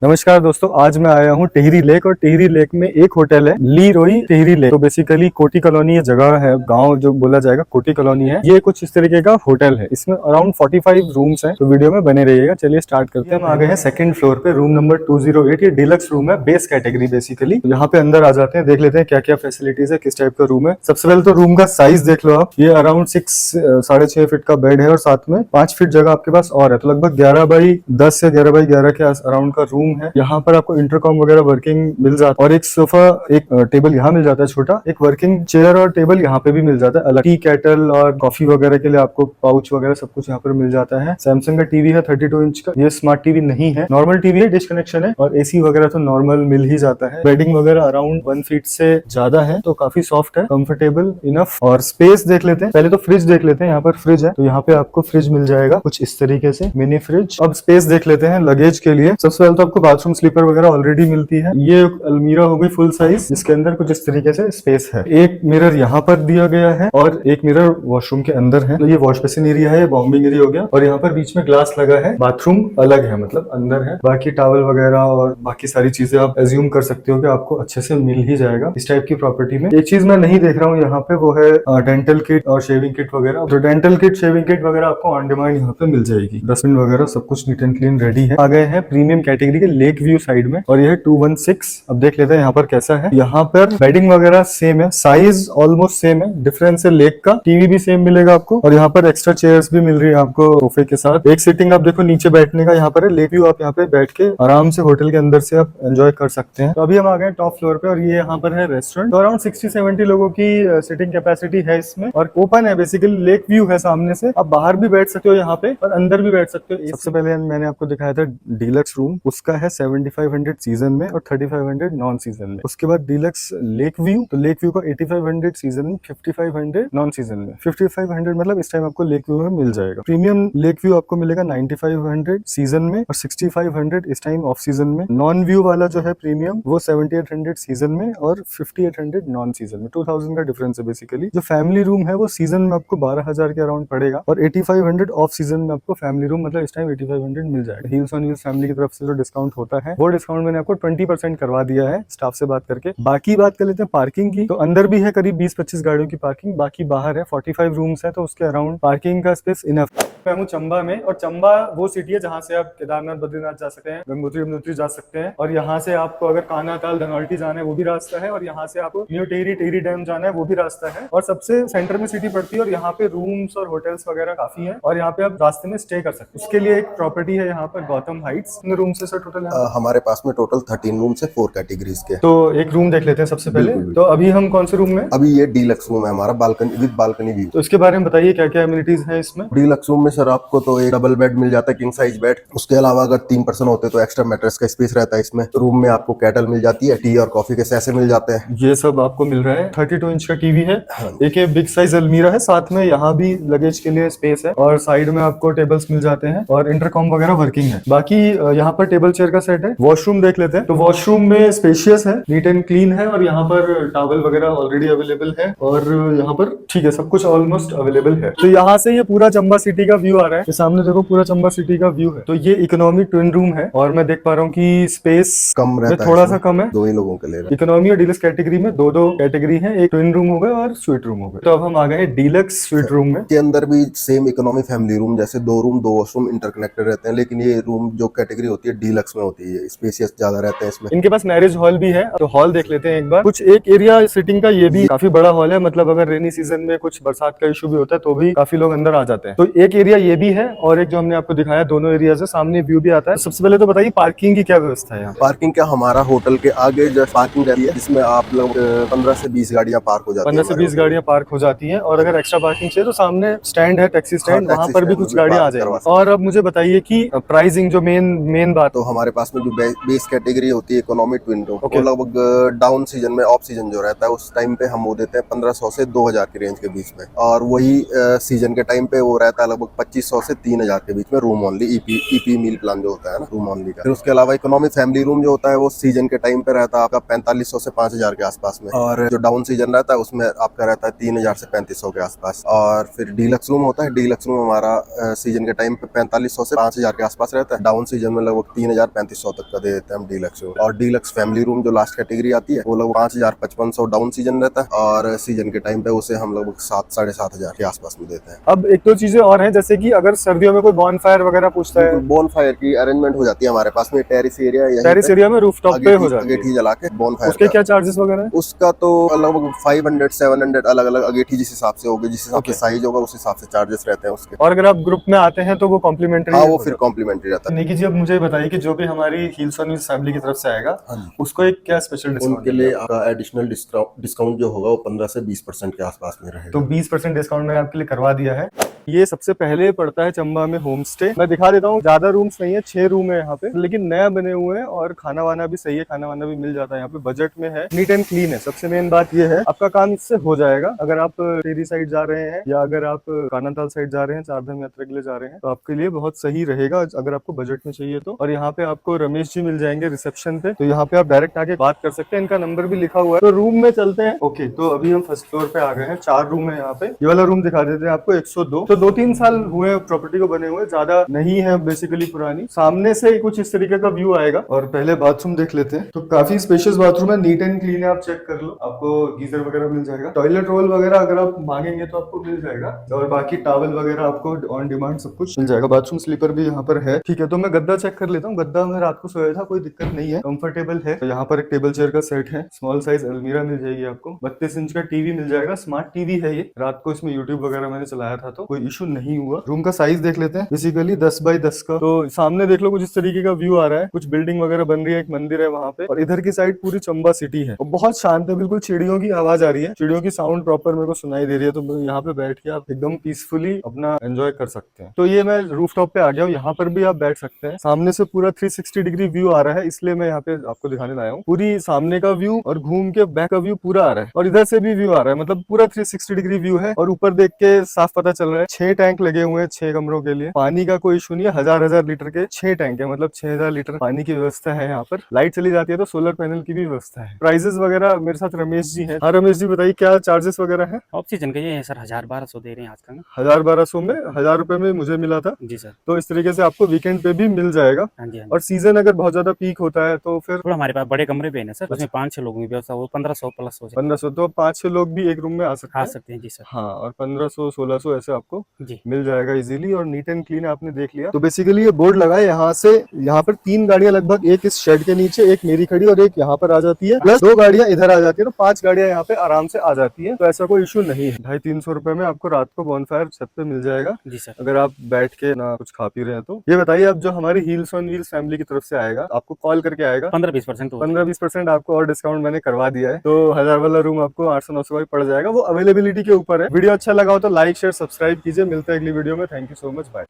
नमस्कार दोस्तों, आज मैं आया हूँ टिहरी लेक और टिहरी लेक में एक होटल है ली रोई टिहरी लेक। तो बेसिकली कोटी कॉलोनी ये जगह है, गांव जो बोला जाएगा कोटी कॉलोनी है। ये कुछ इस तरीके का होटल है। इसमें अराउंड 45 रूम्स हैं। तो वीडियो में बने रहिएगा। चलिए स्टार्ट करते हैं। हम आ गए हैं सेकंड फ्लोर पे, रूम नंबर 208। ये डिलक्स रूम है, बेस कैटेगरी बेसिकली। यहाँ पे अंदर आ जाते हैं, देख लेते हैं क्या क्या फैसिलिटीज है, किस टाइप का रूम है। सबसे पहले तो रूम का साइज देख लो आप। ये अराउंड 6.5 फीट का बेड है और साथ में 5 फीट जगह आपके पास और है। तो लगभग 11x10 या 11x11 के अराउंड का रूम है। यहाँ पर आपको इंटरकॉम वगैरह वर्किंग मिल जाता है और एक सोफा, एक टेबल यहाँ मिल जाता है छोटा। एक वर्किंग चेयर और टेबल यहाँ पे भी मिल जाता है अलग। टी केटल और कॉफी वगैरह के लिए आपको पाउच वगैरह सब कुछ यहाँ पर मिल जाता है। सैमसंग का टीवी है 32 इंच का। ये स्मार्ट टीवी नहीं है, नॉर्मल टीवी है, डिश कनेक्शन है। और एसी वगैरह तो नॉर्मल मिल ही जाता है। बेडिंग वगैरह अराउंड 1 फीट से ज्यादा है, तो काफी सॉफ्ट है, कंफर्टेबल इनफ। और स्पेस देख लेते हैं, पहले तो फ्रिज देख लेते हैं। यहाँ पर फ्रिज है, तो यहाँ पे आपको फ्रिज मिल जाएगा कुछ इस तरीके से, मिनी फ्रिज। अब स्पेस देख लेते हैं लगेज के लिए। सबसे पहले तो आपको बाथरूम स्लीपर वगैरह ऑलरेडी मिलती है। ये अलमीरा हो गई फुल साइज, जिसके अंदर कुछ इस तरीके से स्पेस है। एक मिरर यहाँ पर दिया गया है और एक मिरर वॉशरूम के अंदर है। तो ये वॉश बेसिन एरिया है, बॉम्बिंग एरिया हो गया। और यहाँ पर बीच में ग्लास लगा है। बाथरूम अलग है, मतलब अंदर है। बाकी टॉवल वगैरह और बाकी सारी चीजें आप एज्यूम कर सकते हो कि आपको अच्छे से मिल ही जाएगा इस टाइप की प्रॉपर्टी में। एक चीज मैं नहीं देख रहा हूँ यहाँ पे, वो है डेंटल किट और शेविंग किट वगैरह। तो डेंटल किट, शेविंग किट वगैरह आपको ऑन डिमांड यहाँ पे मिल जाएगी। डस्टबिन वगैरह सब कुछ नीट एंड क्लीन रेडी है। आ गए हैं प्रीमियम कैटेगरी के लेक व्यू साइड में और यह 216। अब देख लेते हैं यहाँ पर कैसा है। यहाँ पर बेडिंग वगैरह सेम है, साइज ऑलमोस्ट सेम है, डिफरेंस है लेक का। टीवी भी सेम मिलेगा आपको और यहाँ पर एक्स्ट्रा चेयर्स भी मिल रही है आपको सोफे के साथ। एक सीटिंग आप देखो नीचे बैठने का यहाँ पर है। लेक व्यू आप यहाँ पे बैठ के आराम से होटल के अंदर से आप एंजॉय कर सकते हैं। तो अभी हम आ गए टॉप फ्लोर पे और ये यहाँ पर है रेस्टोरेंट। तो अराउंड 60-70 लोगों की सिटिंग कैपेसिटी है इसमें और ओपन है, बेसिकली लेक व्यू है सामने से। आप बाहर भी बैठ सकते हो यहाँ पे और अंदर भी बैठ सकते हो। सबसे पहले मैंने आपको दिखाया था डीलक्स रूम, उसका है 7500 सीजन में और 3500 नॉन सीजन में। उसके बाद डीलक्स लेक व्यू, तो लेक व्यू का 8500 सीजन में, 5500 नॉन सीजन में। 5500 मतलब इस टाइम आपको लेक व्यू में मिल जाएगा। प्रीमियम लेक व्यू आपको मिलेगा 9500 सीजन में और 6500 इस टाइम ऑफ सीजन में। नॉन व्यू वाला जो है प्रीमियम, वो 7800 सीजन में और 5800 नॉन सीजन में। 2000 का डिफरेंस है बेसिकली। जो फैमिली रूम है वो सीजन में आपको 12000 के अराउंड पड़ेगा और 8500 ऑफ सीजन में आपको फैमिली रूम, मतलब इस टाइम 8500 मिल जाएगा। हील्स ऑन व्हील्स फैमिली की तरफ से जो डिस्काउंट होता है, वो डिस्काउंट मैंने आपको 20% करवा दिया है स्टाफ से बात करके। बाकी बात कर लेते हैं पार्किंग की। तो अंदर भी है करीब 20-25 गाड़ियों की पार्किंग, बाकी बाहर है 45 रूम्स है, तो उसके अराउंड पार्किंग का स्पेस इनफ। मैं हूँ चंबा में और चंबा वो सिटी है जहाँ से आप केदारनाथ, बद्रीनाथ जा सकते हैं, गंगोत्री यमुनोत्री जा सकते हैं। और यहाँ से आपको अगर कान्हा ताल, धनौल्टी जाना है वो भी रास्ता है और यहाँ से आपको न्यू टिहरी डैम जाना है वो भी रास्ता है। और सबसे सेंटर में सिटी पड़ती है और यहाँ पे रूम्स और होटल्स वगैरह काफी है और यहाँ पे आप रास्ते में स्टे कर सकते हैं। उसके लिए एक प्रॉपर्टी है यहाँ पर गौतम हाइट्स। रूम से सर टोटल हमारे पास में टोटल 13 रूम्स है, 4 कैटेगरीज के। तो एक रूम देख लेते हैं सबसे पहले। तो अभी हम कौन से रूम में? अभी ये डीलक्स रूम है हमारा, बालकनी विद बालकनी व्यू। तो इसके बारे में बताइए क्या क्या एमिनिटीज है इसमें। डीलक्स रूम में सर आपको तो एक डबल बेड मिल जाता है, किंग साइज बेड। उसके अलावा अगर 3 पर्सन होते तो एक्स्ट्रा मैट्रेस का स्पेस रहता है इसमें। रूम में आपको केटल मिल जाती है, टी और कॉफी के सैसे मिल जाते हैं। ये सब आपको मिल रहा है। 32 इंच का टीवी है, एक बिग साइज अलमीरा है, साथ में यहाँ भी लगेज के लिए स्पेस है और साइड में आपको टेबल्स मिल जाते हैं और इंटरकॉम वगैरह वर्किंग है। बाकी यहाँ पर टेबल चेयर का सेट है। वॉशरूम देख लेते हैं। तो वॉशरूम में स्पेशियस है, नीट एंड क्लीन है और यहाँ पर टॉवल वगैरह ऑलरेडी अवेलेबल है और यहाँ पर ठीक है, सब कुछ ऑलमोस्ट अवेलेबल है। तो यहाँ से ये पूरा चंबा सिटी का व्यू आ रहा है। सामने देखो पूरा चंबा सिटी का व्यू है। तो ये इकोनॉमी ट्विन रूम है और मैं देख पा रहा हूँ कि स्पेस कम रहता है, थोड़ा सा कम है। 2 ही लोगों के लिए। इकोनॉमी और डीलक्स कैटेगरी में दो कैटेगरी है, एक ट्विन रूम हो गया और स्वीट रूम हो गया। तो अब हम आ गए डीलक्स स्वीट रूम में। के अंदर भी सेम इकोनॉमी फैमिली रूम जैसे 2 रूम 2 वॉशरूम इंटरकनेक्टेड रहते हैं, लेकिन ये रूम जो कैटेगरी होती है डीलक्स में होती है, स्पेसियस ज्यादा रहते हैं इसमें। इनके पास मैरिज हॉल भी है, तो हॉल देख लेते हैं एक बार। कुछ एक एरिया सिटिंग का ये भी काफी बड़ा हॉल है, मतलब अगर रेनी सीजन में कुछ बरसात का इशू भी होता है तो भी काफी लोग अंदर आ जाते हैं। तो एक एरिया ये भी है और एक जो हमने आपको दिखाया, दोनों एरिया से सामने व्यू भी आता है। सबसे पहले तो बताइए पार्किंग की क्या व्यवस्था है यहाँ? पार्किंग क्या, हमारा होटल के आगे जो पार्किंग रहती है जिसमें आप लोग 15 से 20 गाड़ियां पार्क हो जाती है। 15 से 20 गाड़ियां पार्क हो जाती हैं और अगर एक्स्ट्रा पार्किंग चाहिए तो सामने स्टैंड है, टैक्सी स्टैंड, वहाँ पर भी कुछ गाड़ियां आ जाएंगी। और अब मुझे बताइए कि प्राइसिंग जो मेन बात। तो हमारे पास में जो बेस कैटेगरी होती है इकोनॉमी ट्विन रूम, वो लगभग डाउन सीजन में, ऑफ सीजन जो रहता है उस टाइम पे हम वो देते हैं 1500 से 2000 की रेंज के बीच में। और वही सीजन के टाइम पे वो रहता है लगभग 2500 से 3000 के बीच में, room only. EP meal plan जो होता है ना, रूम ओनली का। फिर उसके अलावा इकोनॉमी फैमिली रूम जो होता है वो सीजन के टाइम पे रहता है आपका 4500 से 5000 के आसपास में। और जो डाउन सीजन रहता है उसमें आपका रहता है 3000 से 3500 के आसपास। और फिर डीलक्स रूम होता है। डीलक्स रूम हमारा सीजन के टाइम पे 4500 से 5000 के आसपास रहता है। डाउन सीजन में लगभग 3000 3500 तक का दे देते हैं हम डीलक्स में। और डीलक्स फैमिली रूम जो लास्ट कैटेगरी आती है वो लगभग 5500 डाउन सीजन रहता है, और सीजन के टाइम पे उसे हम लगभग 7-7,500 के आसपास में देते हैं। अब एक दो चीजें और हैं, जैसे कि अगर सर्दियों में कोई बॉन फायर वगैरह पूछता है, बोन फायर की अरेंजमेंट हो जाती है हमारे पास में, टेरिस एरिया, टेरिस एरिया में रूफटॉप पे हो जाती है, अगेठी जला के बोन फायर। उसके क्या चार्जेस वगैरह है? उसका तो लगभग 500-700 अलग अलग अगेठी जिस हिसाब से होगी, जिस हिसाब से साइज होगा उस हिसाब से चार्जेस रहते हैं उसके। और अगर आप ग्रुप में आते हैं तो वो कॉम्प्लीमेंट्री? हाँ, वो फिर कॉम्प्लीमेंट्री रहता है। निकी जी, अब मुझे बताइए कि जो भी हमारी हील्स ऑन व्हील्स फैमिली की तरफ से आएगा उसको एक क्या स्पेशल डिस्काउंट? उनके लिए आपका एडिशनल डिस्काउंट जो होगा वो 15 से 20% के आसपास में रहेगा। तो 20% डिस्काउंट मैंने आपके लिए करवा दिया है। ये सबसे पहले पड़ता है चंबा में होम स्टे। मैं दिखा देता हूँ, ज्यादा रूम्स नहीं है, 6 रूम है यहाँ पे, लेकिन नया बने हुए हैं और खाना वाना भी सही है, खाना वाना भी मिल जाता है यहाँ पे, बजट में है, नीट एंड क्लीन है। सबसे मेन बात ये है, आपका काम इससे हो जाएगा। अगर आप टेरी साइड जा रहे हैं या अगर आप कानाताल साइड जा रहे हैं, चारधाम यात्रा के लिए जा रहे हैं, तो आपके लिए बहुत सही रहेगा अगर आपको बजट में चाहिए तो। और यहाँ पे आपको रमेश जी मिल जाएंगे रिसेप्शन पे, तो यहाँ पे आप डायरेक्ट आके बात कर सकते हैं, इनका नंबर भी लिखा हुआ है। तो रूम में चलते हैं। ओके, तो अभी हम फर्स्ट फ्लोर पे आ गए हैं, 4 रूम है यहाँ पे। ये वाला रूम दिखा देते हैं आपको, 102। तो 2-3 साल हुए प्रॉपर्टी को बने हुए, ज्यादा नहीं है बेसिकली पुरानी। सामने से कुछ इस तरीके का व्यू आएगा। और पहले बाथरूम देख लेते हैं। तो काफी स्पेशियस बाथरूम है, नीट एंड क्लीन है, आप चेक कर लो, आपको गीजर वगैरह मिल जाएगा। टॉयलेट रोल वगैरह अगर आप मांगेंगे तो आपको मिल जाएगा, और बाकी टॉवल वगैरह आपको ऑन डिमांड सब कुछ मिल जाएगा। बाथरूम स्लीपर भी यहाँ पर है। ठीक है, तो मैं गद्दा चेक कर लेता हूँ। गद्दा में रात को सोया था, कोई दिक्कत नहीं है, कंफर्टेबल है। तो यहाँ पर एक टेबल चेयर का सेट है, स्मॉल साइज अलमीरा मिल जाएगी आपको, 32 इंच का टीवी मिल जाएगा, स्मार्ट टीवी है ये। रात को इसमें यूट्यूब वगैरह मैंने चलाया था तो कोई इशू नहीं हुआ। रूम का साइज देख लेते हैं, बेसिकली 10 बाई 10 का। तो सामने देख लो, कुछ इस तरीके का व्यू आ रहा है, कुछ बिल्डिंग वगैरह बन रही है, एक मंदिर है वहाँ पे, और इधर की साइड पूरी चंबा सिटी है। और बहुत शांत है, बिल्कुल चिड़ियों की आवाज आ रही है, चिड़ियों की साउंड प्रॉपर मेरे को सुनाई दे रही है। तो यहाँ पे बैठ के आप एकदम पीसफुली अपना एंजॉय कर सकते हैं। तो ये मैं रूफटॉप पे आ गया हूँ, यहाँ पर भी आप बैठ सकते हैं। सामने से पूरा 360 डिग्री व्यू आ रहा है, इसलिए मैं यहाँ पे आपको दिखाने लाया हूँ। पूरी सामने का व्यू और घूम के बैक का व्यू पूरा आ रहा है, और इधर से भी व्यू आ रहा है, मतलब पूरा 360 डिग्री व्यू है। और ऊपर देख के साफ पता चल रहा है 6 टैंक लगे हुए हैं 6 कमरों के लिए। पानी का कोई इशू नहीं है, 1000 लीटर के 6 टैंक है, मतलब 6000 लीटर पानी की व्यवस्था है यहाँ पर। लाइट चली जाती है तो सोलर पैनल की भी व्यवस्था है। प्राइजेस वगैरह मेरे साथ रमेश जी हैं। हाँ रमेश जी, बताइए क्या चार्जेस वगैरह है? ऑफ सीजन का ये है सर, 1000-1200 दे रहे हैं आजकल। 1000-1200 में, 1000 रुपए में मुझे मिला था जी सर। तो इस तरीके से आपको वीकेंड पे भी मिल जाएगा। हाँ जी, हाँ जी। और सीजन अगर बहुत ज्यादा पीक होता है तो फिर थोड़ा हमारे पास बड़े कमरे पे है ना सर, उसमें 5-6 लोगों की व्यवस्था, वो 1500 प्लस हो जाए। 1500, तो 5-6 लोग भी एक रूम में आ सकते आ हैं। सकते हैं जी सर। हाँ, और 1500-1600 ऐसे आपको जी मिल जाएगा इजीली। और नीट एंड क्लीन आपने देख लिया। तो बेसिकली ये बोर्ड लगा है यहाँ से, यहाँ पर 3 गाड़ियां लगभग, एक इस शेड के नीचे, एक मेरी खड़ी और एक यहाँ पर आ जाती है, प्लस 2 गाड़ियां इधर आ जाती है, तो 5 गाड़ियां यहाँ पे आराम से आ जाती है। तो ऐसा कोई इशू नहीं है। 250-300 रुपए में आपको रात को बॉनफायर छत पे मिल जाएगा, जी सर। अगर आप बैठ के ना कुछ खा पी रहे हैं तो। ये बताइए, अब जो हमारी हील्स ऑन व्हील्स फैमिली की तरफ से आएगा, आपको कॉल करके आएगा, 15-20% तो 15-20% आपको और डिस्काउंट मैंने करवा दिया है। तो 1000 वाला रूम आपको 800-900 का पड़ जाएगा। वो अवेलेबिलिटी के ऊपर है। वीडियो अच्छा लगा हो तो लाइक शेयर सब्सक्राइब कीजिए। मिलते हैं अगली वीडियो में। Thank you so much, bye.